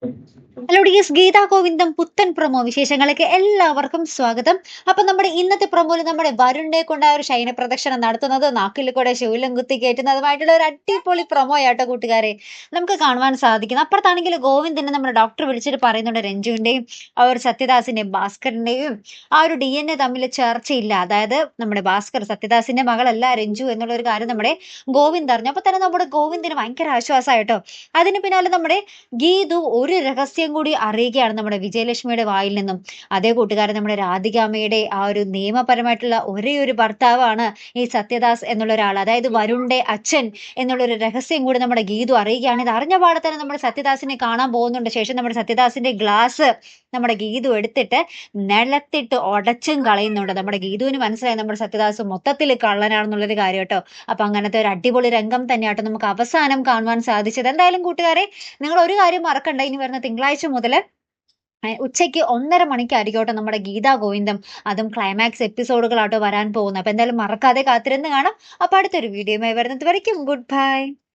Hello dears, Gita ഗോവിന്ദം പുത്തൻ promo വിശേഷങ്ങൾക്ക് എല്ലാവർക്കും സ്വാഗതം. അപ്പൊ നമ്മുടെ ഇന്നത്തെ പ്രൊമോയിൽ നമ്മുടെ വരുണിനെ കൊണ്ട് ആ ഒരു ശയന പ്രദക്ഷിണം നടത്തുന്നത്, നാക്കിൽ കൂടെ ശൂലം കുത്തി കയറ്റുന്നതുമായിട്ടുള്ള ഒരു അടിപൊളി പ്രൊമോ ആട്ടോ കൂട്ടുകാരെ നമുക്ക് കാണുവാൻ സാധിക്കുന്നത്. അപ്പുറത്താണെങ്കിൽ ഗോവിന്ദനെ നമ്മുടെ ഡോക്ടർ വിളിച്ചിട്ട് പറയുന്നുണ്ട്, രഞ്ജുവിന്റെയും ആ ഒരു സത്യദാസിന്റെയും ഭാസ്കറിന്റെയും ആ ഒരു DNA തമ്മിൽ ചേർച്ചയില്ല. അതായത് നമ്മുടെ ഭാസ്കർ സത്യദാസിന്റെ മകളല്ല രഞ്ജു എന്നുള്ള ഒരു കാര്യം നമ്മുടെ ഗോവിന്ദ് അറിഞ്ഞു. അപ്പൊ തന്നെ നമ്മുടെ ഗോവിന്ദിന് ഭയങ്കര ആശ്വാസമായിട്ടോ. അതിന് പിന്നാലെ നമ്മുടെ ഗീതു ഒരു രഹസ്യം കൂടി അറിയുകയാണ് നമ്മുടെ വിജയലക്ഷ്മിയുടെ വായിൽ നിന്നും. അതേ കൂട്ടുകാരൻ, നമ്മുടെ രാധികാമ്മയുടെ ആ ഒരു നിയമപരമായിട്ടുള്ള ഒരേ ഒരു ഭർത്താവാണ് ഈ സത്യദാസ് എന്നുള്ള ഒരാൾ, അതായത് വരുണിന്റെ അച്ഛൻ എന്നുള്ളൊരു രഹസ്യം കൂടി നമ്മുടെ ഗീതു അറിയുകയാണ്. ഇത് അറിഞ്ഞ പാടെ തന്നെ നമ്മുടെ സത്യദാസിനെ കാണാൻ പോകുന്നുണ്ട്. ശേഷം നമ്മുടെ സത്യദാസിന്റെ ഗ്ലാസ് നമ്മുടെ ഗീതു എടുത്തിട്ട് നിലത്തിട്ട് ഉടച്ചും കളയുന്നുണ്ട്. നമ്മുടെ ഗീതുവിന് മനസ്സിലായി നമ്മുടെ സത്യദാസ് മൊത്തത്തിൽ കള്ളനാണെന്നുള്ളൊരു കാര്യം കേട്ടോ. അപ്പൊ അങ്ങനത്തെ ഒരു അടിപൊളി രംഗം തന്നെയാട്ടോ നമുക്ക് അവസാനം കാണുവാൻ സാധിച്ചത്. എന്തായാലും കൂട്ടുകാരെ, നിങ്ങൾ ഒരു കാര്യം മറക്കണ്ട, ഇനി വരുന്ന തിങ്കളാഴ്ച മുതൽ ഉച്ചയ്ക്ക് 1:30 മണിക്കായിരിക്കോട്ടെ നമ്മുടെ ഗീതാ ഗോവിന്ദം, അതും ക്ലൈമാക്സ് എപ്പിസോഡുകളാട്ടോ വരാൻ പോകുന്നത്. അപ്പൊ എന്തായാലും മറക്കാതെ കാത്തിരുന്ന് കാണാം. അപ്പൊ അടുത്തൊരു വീഡിയോയുമായി വരുന്നത് വരയ്ക്കും ഗുഡ് ബൈ.